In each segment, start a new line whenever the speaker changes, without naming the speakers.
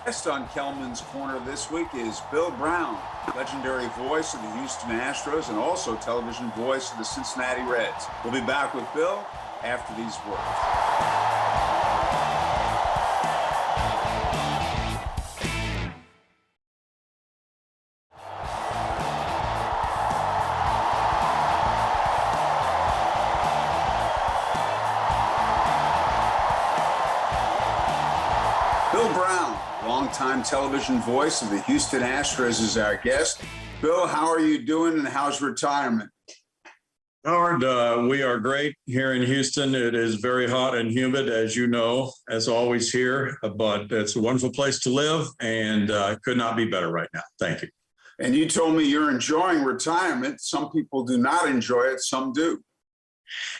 Guest on Kellman's Corner this week is Bill Brown, legendary voice of the Houston Astros and also television voice of the Cincinnati Reds. We'll be back with Bill after these words. Bill Brown, longtime television voice of the Houston Astros, is our guest. Bill, how are you doing and how's retirement?
Howard, we are great here in Houston. It is very hot and humid, as you know, as always here, but it's a wonderful place to live and could not be better right now. Thank you.
And you told me you're enjoying retirement. Some people do not enjoy it, some do.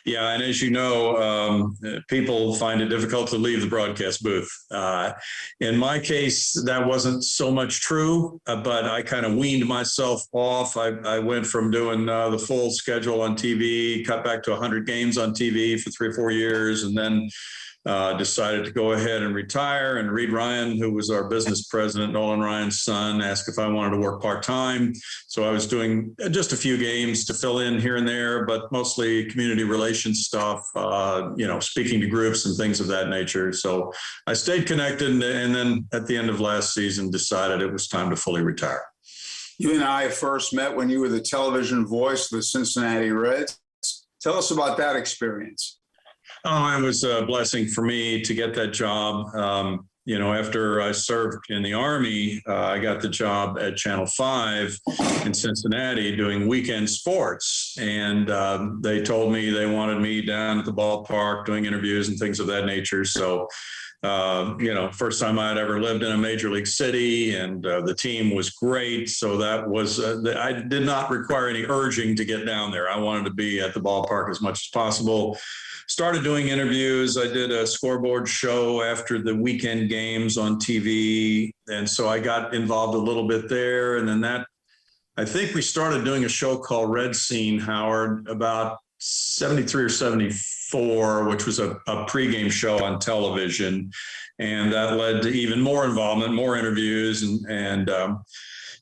Yeah, and as you know, people find it difficult to leave the broadcast booth. In my case, that wasn't so much true, but I kind of weaned myself off. I went from doing the full schedule on TV, cut back to 100 games on TV for 3 or 4 years, and then decided to go ahead and retire. And Reed Ryan, who was our business president, Nolan Ryan's son, asked if I wanted to work part-time. So I was doing just a few games to fill in here and there, but mostly community relations stuff, speaking to groups and things of that nature. So I stayed connected, and then at the end of last season decided it was time to fully retire.
You and I first met when you were the television voice of the Cincinnati Reds. Tell us about that experience.
Oh, it was a blessing for me to get that job. After I served in the Army, I got the job at Channel 5 in Cincinnati doing weekend sports. And they told me they wanted me down at the ballpark doing interviews and things of that nature. So, first time I had ever lived in a major league city, and the team was great. So that was, I did not require any urging to get down there. I wanted to be at the ballpark as much as possible. Started doing interviews. I did a scoreboard show after the weekend games on TV. And so I got involved a little bit there. And then I think we started doing a show called Red Scene, Howard, about 73 or 74, which was a pregame show on television. And that led to even more involvement, more interviews.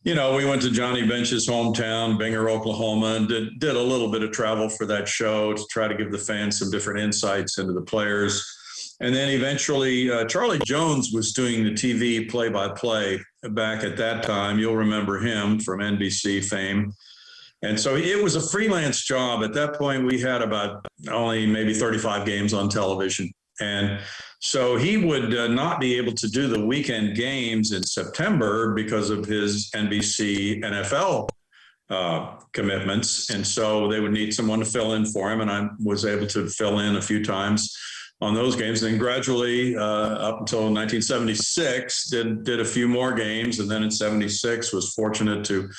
We went to Johnny Bench's hometown, Binger, Oklahoma, and did a little bit of travel for that show to try to give the fans some different insights into the players. And then eventually, Charlie Jones was doing the TV play-by-play back at that time. You'll remember him from NBC fame. And so it was a freelance job. At that point, we had about only maybe 35 games on television. And so he would not be able to do the weekend games in September because of his NBC NFL commitments. And so they would need someone to fill in for him. And I was able to fill in a few times on those games. And then gradually up until 1976, did a few more games. And then in 76 was fortunate to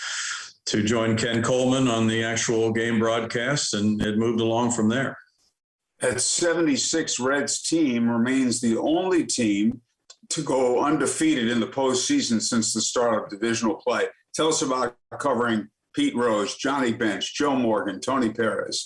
join Ken Coleman on the actual game broadcast, and it moved along from there.
That 76 Reds team remains the only team to go undefeated in the postseason since the start of divisional play. Tell us about covering Pete Rose, Johnny Bench, Joe Morgan, Tony Perez.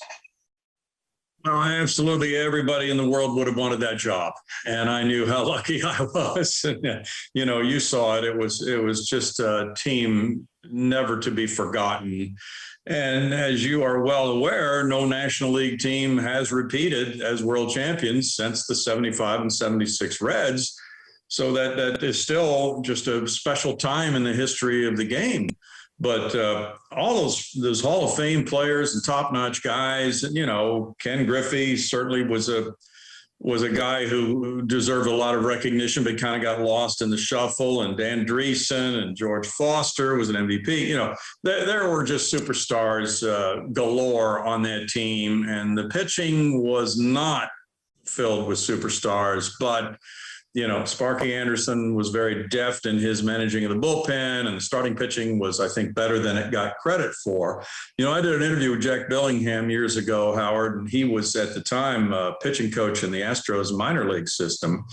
Well, absolutely everybody in the world would have wanted that job. And I knew how lucky I was. And, you saw it. It was just a team never to be forgotten. And as you are well aware, no National League team has repeated as world champions since the 75 and 76 Reds. So that is still just a special time in the history of the game. But all those Hall of Fame players and top-notch guys, Ken Griffey certainly was a guy who deserved a lot of recognition, but kind of got lost in the shuffle. And Dan Dreesen and George Foster was an MVP. There were just superstars galore on that team. And the pitching was not filled with superstars, but Sparky Anderson was very deft in his managing of the bullpen, and the starting pitching was, I think, better than it got credit for. I did an interview with Jack Bellingham years ago, Howard, and he was at the time pitching coach in the Astros minor league system.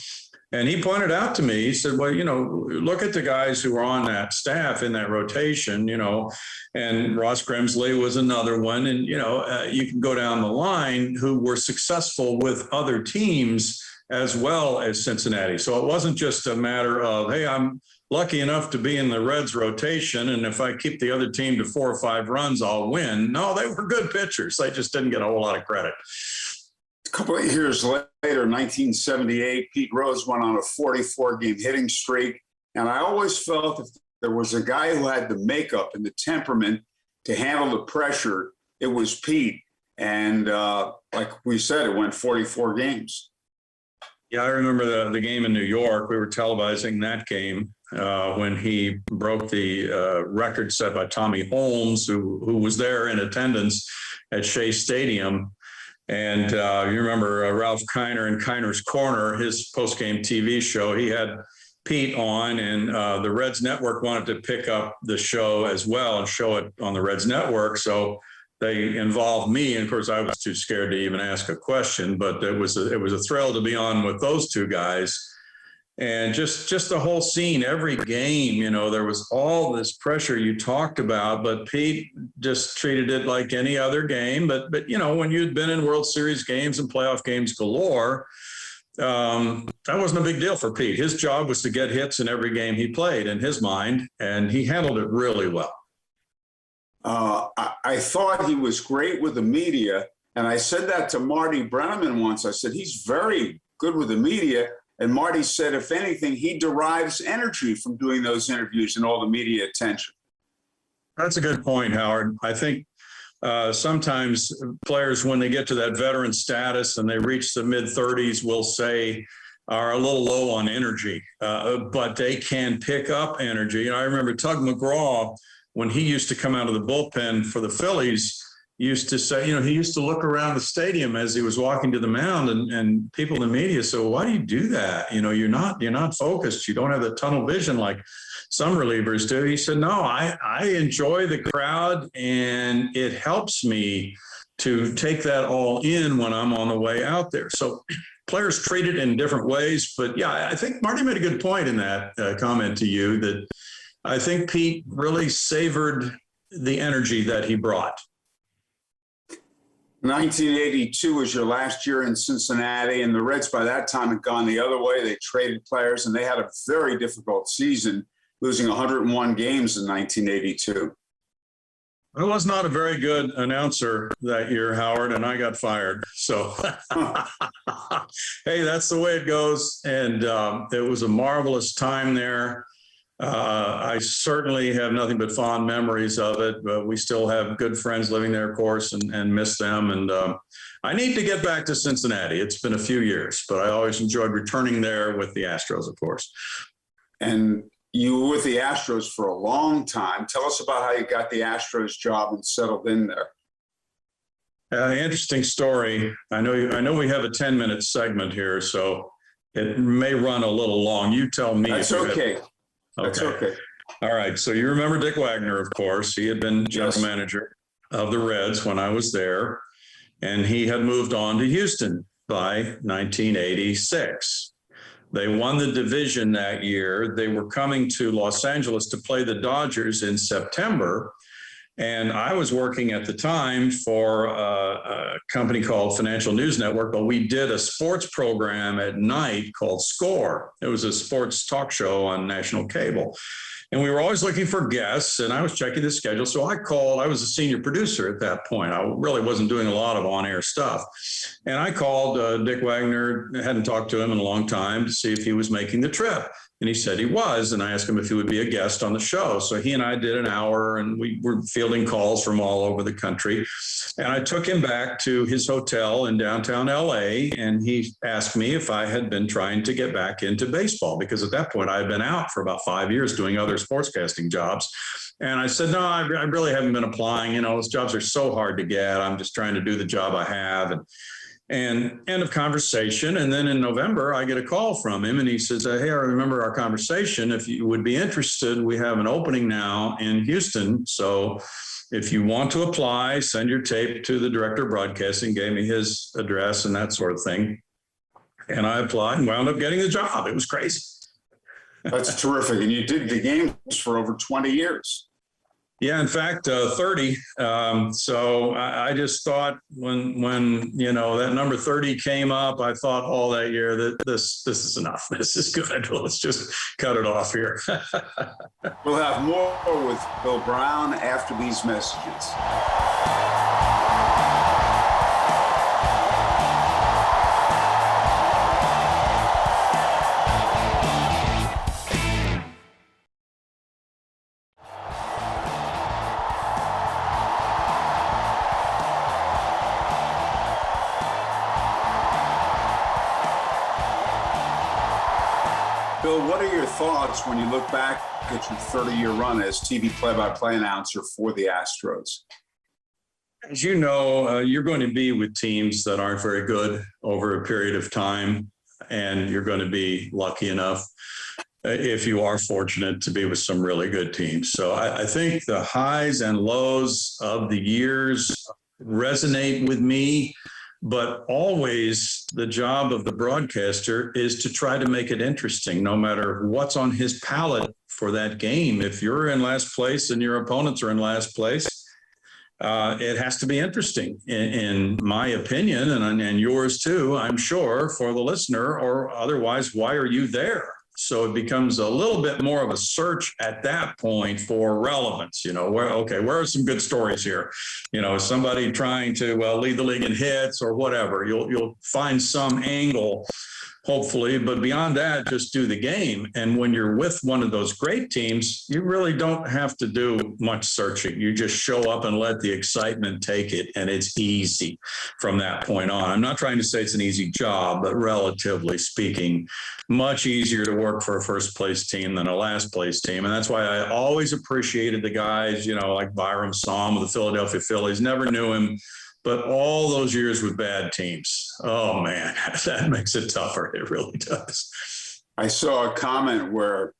And he pointed out to me, he said, well, look at the guys who were on that staff in that rotation, and Ross Grimsley was another one. And, you can go down the line who were successful with other teams as well as Cincinnati. So it wasn't just a matter of, hey, I'm lucky enough to be in the Reds rotation. And if I keep the other team to 4 or 5 runs, I'll win. No, they were good pitchers. They just didn't get a whole lot of credit.
A couple of years later, 1978, Pete Rose went on a 44-game hitting streak. And I always felt if there was a guy who had the makeup and the temperament to handle the pressure, it was Pete. And like we said, it went 44 games.
Yeah, I remember the game in New York. We were televising that game when he broke the record set by Tommy Holmes, who was there in attendance at Shea Stadium. And you remember Ralph Kiner in Kiner's Corner, his post-game TV show. He had Pete on, and the Reds Network wanted to pick up the show as well and show it on the Reds Network. So they involved me, and of course I was too scared to even ask a question, but it was a thrill to be on with those two guys. And just the whole scene, every game, you know, there was all this pressure you talked about, but Pete just treated it like any other game. But you know, when you'd been in World Series games and playoff games galore, that wasn't a big deal for Pete. His job was to get hits in every game he played in his mind, and he handled it really well.
I thought he was great with the media. And I said that to Marty Brennaman once. I said, he's very good with the media. And Marty said, if anything, he derives energy from doing those interviews and all the media attention.
That's a good point, Howard. I think sometimes players, when they get to that veteran status and they reach the mid-30s, will say, are a little low on energy, but they can pick up energy. And I remember Tug McGraw, when he used to come out of the bullpen for the Phillies, used to say, you know, he used to look around the stadium as he was walking to the mound, and people in the media said, well, why do you do that? You know, you're not focused. You don't have the tunnel vision like some relievers do. He said, no, I enjoy the crowd, and it helps me to take that all in when I'm on the way out there. So players treat it in different ways. But yeah, I think Marty made a good point in that comment to you, that I think Pete really savored the energy that he brought.
1982 was your last year in Cincinnati, and the Reds by that time had gone the other way. They traded players, and they had a very difficult season, losing 101 games in 1982.
I was not a very good announcer that year, Howard, and I got fired. So, hey, that's the way it goes. And it was a marvelous time there. I certainly have nothing but fond memories of it, but we still have good friends living there, of course, and miss them. And I need to get back to Cincinnati. It's been a few years, but I always enjoyed returning there with the Astros, of course.
And you were with the Astros for a long time. Tell us about how you got the Astros job and settled in there.
Interesting story. I know we have a 10-minute segment here, so it may run a little long. You tell me.
That's okay. That's okay.
All right. So you remember Dick Wagner, of course. He had been general manager of the Reds when I was there, and he had moved on to Houston by 1986. They won the division that year. They were coming to Los Angeles to play the Dodgers in September. And I was working at the time for a company called Financial News Network, but we did a sports program at night called Score. It was a sports talk show on national cable. And we were always looking for guests, and I was checking the schedule. So I called. I was a senior producer at that point. I really wasn't doing a lot of on-air stuff. And I called Dick Wagner, hadn't talked to him in a long time, to see if he was making the trip. And he said he was, and I asked him if he would be a guest on the show. So he and I did an hour, and we were fielding calls from all over the country. And I took him back to his hotel in downtown LA, and he asked me if I had been trying to get back into baseball, because at that point I had been out for about 5 years doing other sportscasting jobs. And I said, no, I really haven't been applying. You know, those jobs are so hard to get. I'm just trying to do the job I have. And end of conversation. And then in November, I get a call from him, and he says, hey, I remember our conversation. If you would be interested, we have an opening now in Houston. So if you want to apply, send your tape to the director of broadcasting, gave me his address and that sort of thing. And I applied and wound up getting the job. It was crazy.
That's terrific. And you did the games for over 20 years.
Yeah, in fact, 30. So I just thought when that number 30 came up, I thought all that year that this is enough. This is good. Let's just cut it off here.
We'll have more with Bill Brown after these messages. Bill, what are your thoughts when you look back at your 30-year run as TV play-by-play announcer for the Astros?
As you know, you're going to be with teams that aren't very good over a period of time, and you're going to be lucky enough, if you are fortunate, to be with some really good teams. So I think the highs and lows of the years resonate with me. But always the job of the broadcaster is to try to make it interesting, no matter what's on his palette for that game. If you're in last place and your opponents are in last place, it has to be interesting, in my opinion, and yours too, I'm sure, for the listener, or otherwise, why are you there? So it becomes a little bit more of a search at that point for relevance. Where are some good stories here? Is somebody trying to lead the league in hits or whatever? You'll find some angle, hopefully, but beyond that, just do the game. And when you're with one of those great teams, you really don't have to do much searching. You just show up and let the excitement take it, and it's easy from that point on. I'm not trying to say it's an easy job, but relatively speaking, much easier to work for a first place team than a last place team. And that's why I always appreciated the guys, like Byram Saum with the Philadelphia Phillies. Never knew him, but all those years with bad teams, oh man, that makes it tougher. It really does.
I saw a comment where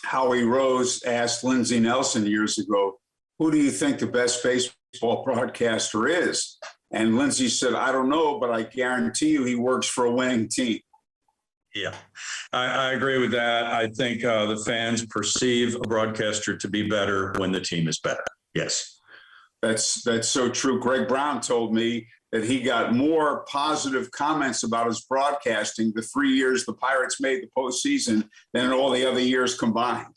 Howie Rose asked Lindsey Nelson years ago, who do you think the best baseball broadcaster is? And Lindsey said, I don't know, but I guarantee you he works for a winning team.
Yeah, I agree with that. I think the fans perceive a broadcaster to be better when the team is better. Yes.
That's so true. Greg Brown told me that he got more positive comments about his broadcasting the 3 years the Pirates made the postseason than all the other years combined.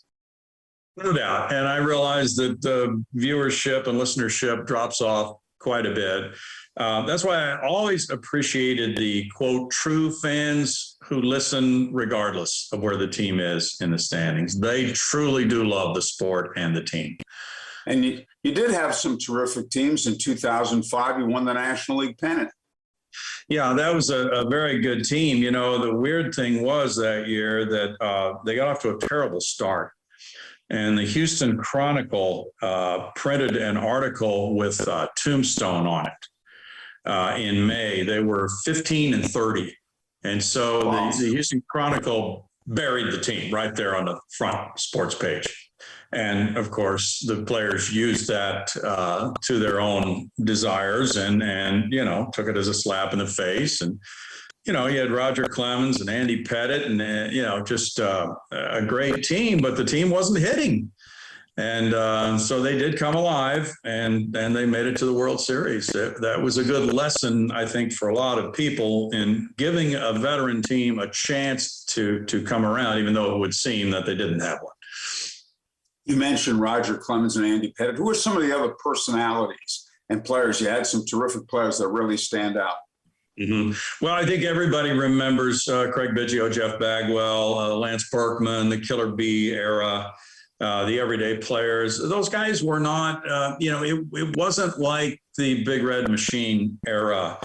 No doubt. And I realize that the viewership and listenership drops off quite a bit. That's why I always appreciated the, quote, true fans who listen regardless of where the team is in the standings. They truly do love the sport and the team.
And you did have some terrific teams. In 2005, you won the National League pennant.
Yeah, that was a very good team. The weird thing was that year that they got off to a terrible start. And the Houston Chronicle printed an article with Tombstone on it in May. They were 15-30. And so wow. the Houston Chronicle buried the team right there on the front sports page. And of course, the players used that to their own desires and took it as a slap in the face. And, you had Roger Clemens and Andy Pettit and, just a great team, but the team wasn't hitting. And so they did come alive and they made it to the World Series. That was a good lesson, I think, for a lot of people in giving a veteran team a chance to come around, even though it would seem that they didn't have one.
You mentioned Roger Clemens and Andy Pettit. Who are some of the other personalities and players? You had some terrific players that really stand out.
Mm-hmm. Well, I think everybody remembers Craig Biggio, Jeff Bagwell, Lance Berkman, the Killer Bee era, the everyday players. Those guys were not, it wasn't like the Big Red Machine era.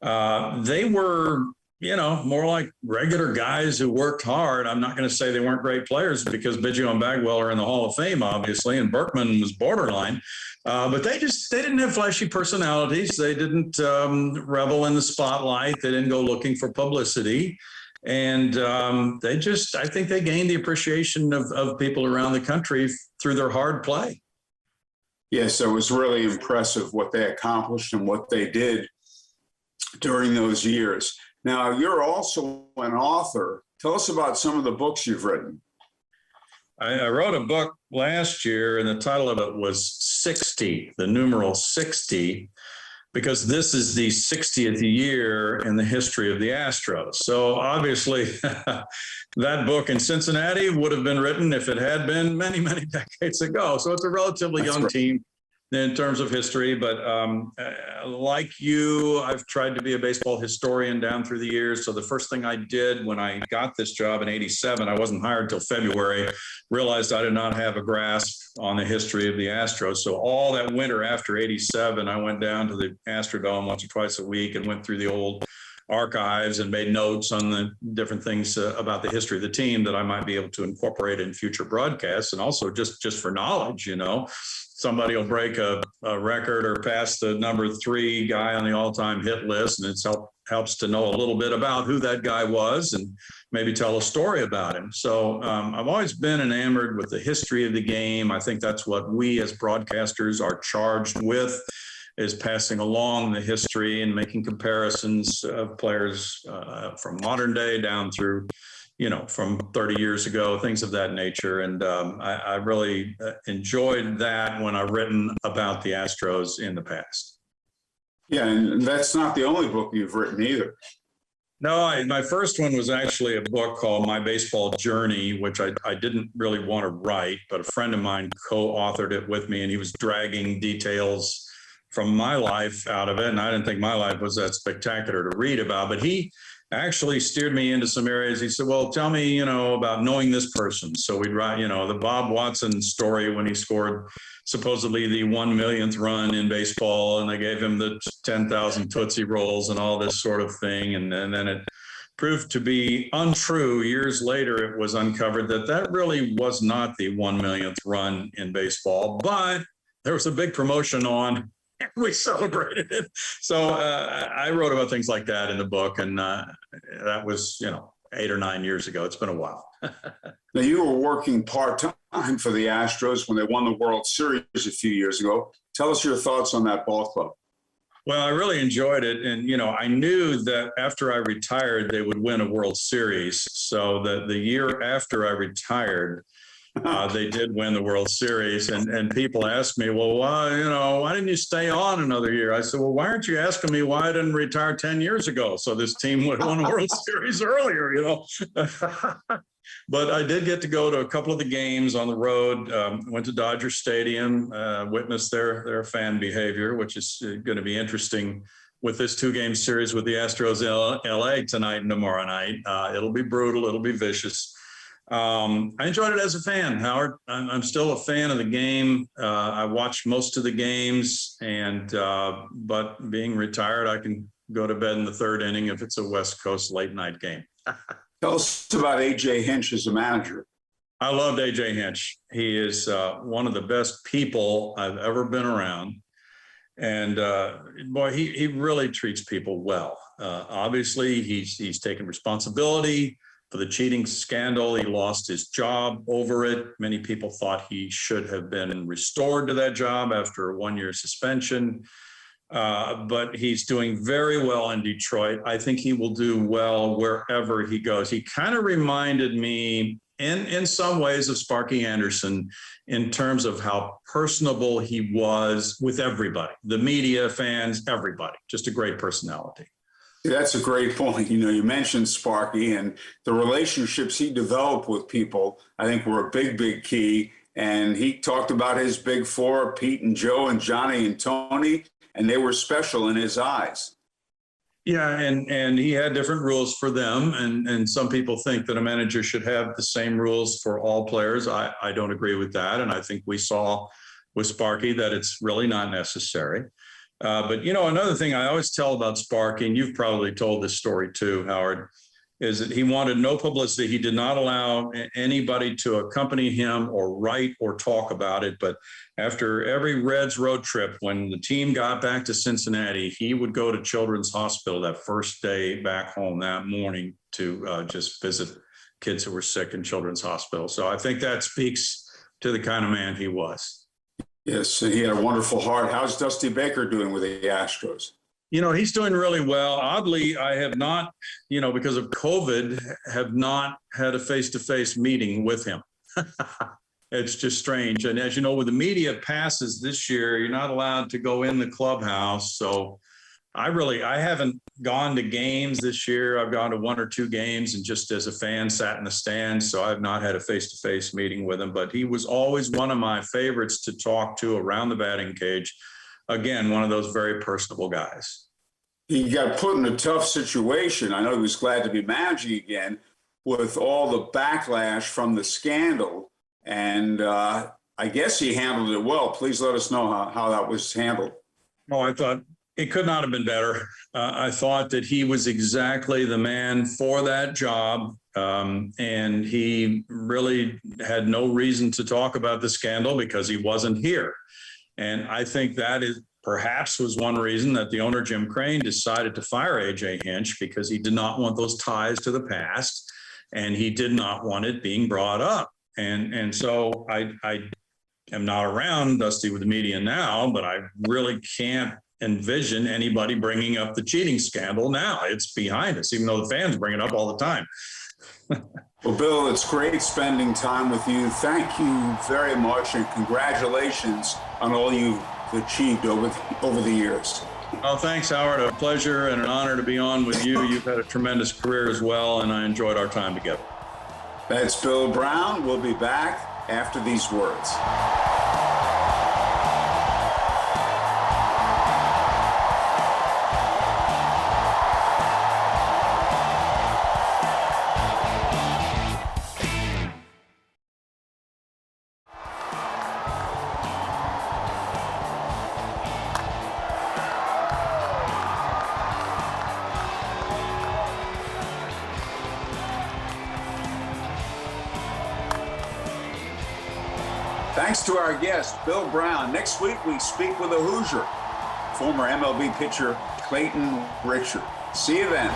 They were, more like regular guys who worked hard. I'm not going to say they weren't great players because Biggio and Bagwell are in the Hall of Fame, obviously, and Berkman was borderline. But they didn't have flashy personalities. They didn't revel in the spotlight. They didn't go looking for publicity. And I think they gained the appreciation of people around the country through their hard play.
Yes, it was really impressive what they accomplished and what they did during those years. Now, you're also an author. Tell us about some of the books you've written.
I wrote a book last year, and the title of it was 60, the numeral 60, because this is the 60th year in the history of the Astros. So obviously, that book in Cincinnati would have been written if it had been many, many decades ago. So it's a relatively young team in terms of history, but like you, I've tried to be a baseball historian down through the years. So the first thing I did when I got this job in '87, I wasn't hired till February, realized I did not have a grasp on the history of the Astros. So all that winter after '87, I went down to the Astrodome once or twice a week and went through the old archives and made notes on the different things about the history of the team that I might be able to incorporate in future broadcasts, and also just for knowledge. Somebody will break a record or pass the number 3 guy on the all-time hit list, and it helps to know a little bit about who that guy was and maybe tell a story about him. So I've always been enamored with the history of the game. I think that's what we as broadcasters are charged with, is passing along the history and making comparisons of players from modern day down through, from 30 years ago, things of that nature. And I really enjoyed that when I've written about the Astros in the past.
Yeah, and that's not the only book you've written either.
No, my first one was actually a book called My Baseball Journey, which I didn't really want to write, but a friend of mine co-authored it with me, and he was dragging details from my life out of it. And I didn't think my life was that spectacular to read about, but he actually steered me into some areas. He said, well, tell me, about knowing this person. So we'd write, the Bob Watson story when he scored supposedly the 1 millionth run in baseball, and they gave him the 10,000 Tootsie Rolls and all this sort of thing. And then it proved to be untrue. Years later, it was uncovered that really was not the 1 millionth run in baseball, but there was a big promotion on. We celebrated it. So I wrote about things like that in the book, and that was, 8 or 9 years ago. It's been a while.
Now, you were working part-time for the Astros when they won the World Series a few years ago. Tell us your thoughts on that ball club.
Well, I really enjoyed it. And, I knew that after I retired, they would win a World Series. So the year after I retired, they did win the World Series, and people asked me, well, why didn't you stay on another year? I said, well, why aren't you asking me why I didn't retire 10 years ago? So this team would have won a World Series earlier, But I did get to go to a couple of the games on the road. Went to Dodger Stadium, witnessed their fan behavior, which is going to be interesting with this 2-game series with the Astros LA tonight and tomorrow night. It'll be brutal. It'll be vicious. I enjoyed it as a fan, Howard. I'm still a fan of the game. I watch most of the games, but being retired, I can go to bed in the 3rd inning if it's a West Coast late night game.
Tell us about A.J. Hinch as a manager.
I loved A.J. Hinch. He is one of the best people I've ever been around. And boy, he really treats people well. Obviously, he's taken responsibility for the cheating scandal. He lost his job over it. Many people thought he should have been restored to that job after a 1-year suspension. But he's doing very well in Detroit. I think he will do well wherever he goes. He kind of reminded me in some ways of Sparky Anderson in terms of how personable he was with everybody, the media, fans, everybody. Just a great personality.
That's a great point. You mentioned Sparky, and the relationships he developed with people, I think, were a big, big key. And he talked about his big 4, Pete and Joe and Johnny and Tony, and they were special in his eyes.
Yeah, and he had different rules for them. And some people think that a manager should have the same rules for all players. I don't agree with that. And I think we saw with Sparky that it's really not necessary. But, another thing I always tell about Sparky, and you've probably told this story too, Howard, is that he wanted no publicity. He did not allow anybody to accompany him or write or talk about it. But after every Reds road trip, when the team got back to Cincinnati, he would go to Children's Hospital that first day back home that morning to just visit kids who were sick in Children's Hospital. So I think that speaks to the kind of man he was.
Yes, he had a wonderful heart. How's Dusty Baker doing with the Astros?
He's doing really well. Oddly, I have not, because of COVID, have not had a face-to-face meeting with him. It's just strange. And as you know, with the media passes this year, you're not allowed to go in the clubhouse. So I haven't gone to games this year. I've gone to 1 or 2 games and just as a fan sat in the stands. So I've not had a face-to-face meeting with him, but he was always one of my favorites to talk to around the batting cage. Again, one of those very personable guys.
He got put in a tough situation. I know he was glad to be managing again with all the backlash from the scandal. And I guess he handled it well. Please let us know how that was handled.
Oh, I thought it could not have been better. I thought that he was exactly the man for that job. And he really had no reason to talk about the scandal because he wasn't here. And I think that is perhaps was one reason that the owner, Jim Crane, decided to fire A.J. Hinch, because he did not want those ties to the past and he did not want it being brought up. And so I am not around Dusty with the media now, but I really can't envision anybody bringing up the cheating scandal now. It's behind us, even though the fans bring it up all the time.
Well, Bill, it's great spending time with you. Thank you very much, and congratulations on all you've achieved over the years.
Well, thanks, Howard. A pleasure and an honor to be on with you. You've had a tremendous career as well, and I enjoyed our time together.
That's Bill Brown. We'll be back after these words. Thanks to our guest, Bill Brown. Next week, we speak with a Hoosier, former MLB pitcher Clayton Richard. See you then.